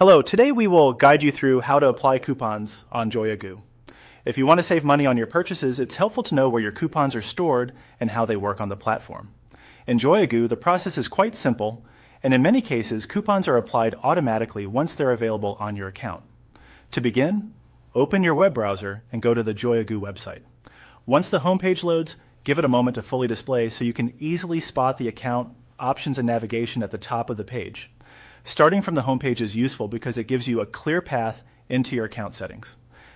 Hello, today we will guide you through how to apply coupons on JoyaGoo. If you want to save money on your purchases, it's helpful to know where your coupons are stored and how they work on the platform. In JoyaGoo, the process is quite simple, and in many cases, coupons are applied automatically once they're available on your account. To begin, open your web browser and go to the JoyaGoo website. Once the homepage loads, give it a moment to fully display so you can easily spot the account options and navigation at the top of the page. Starting from the homepage is useful because it gives you a clear path into your account settings.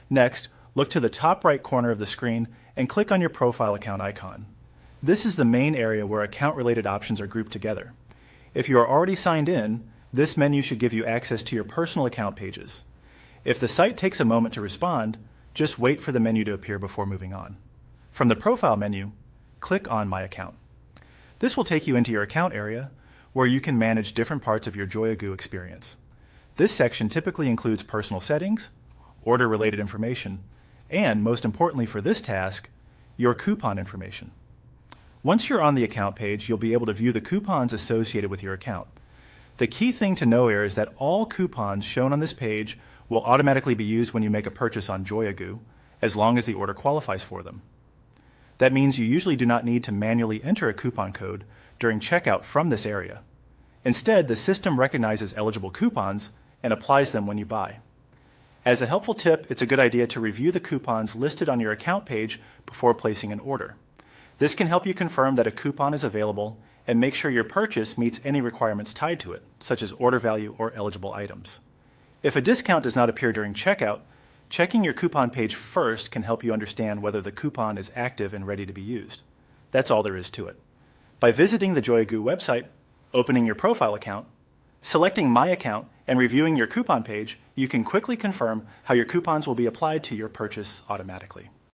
Next, look to the top right corner of the screen and click on your profile account icon. This is the main area where account-related options are grouped together. If you are already signed in, this menu should give you access to your personal account pages. If the site takes a moment to respond, just wait for the menu to appear before moving on. From the Profile menu, click on My Account. This will take you into your account area, where you can manage different parts of your JoyaGoo experience. This section typically includes personal settings, order-related information, and, most importantly for this task, your coupon information. Once you're on the account page, you'll be able to view the coupons associated with your account. The key thing to know here is that all coupons shown on this page will automatically be used when you make a purchase on JoyaGoo, as long as the order qualifies for them. That means you usually do not need to manually enter a coupon code during checkout from this area. Instead, the system recognizes eligible coupons and applies them when you buy. As a helpful tip, it's a good idea to review the coupons listed on your account page before placing an order. This can help you confirm that a coupon is available and make sure your purchase meets any requirements tied to it, such as order value or eligible items. If a discount does not appear during checkout, checking your coupon page first can help you understand whether the coupon is active and ready to be used. That's all there is to it. By visiting the JoyaGoo website, opening your profile account, selecting My Account, and reviewing your coupon page, you can quickly confirm how your coupons will be applied to your purchase automatically.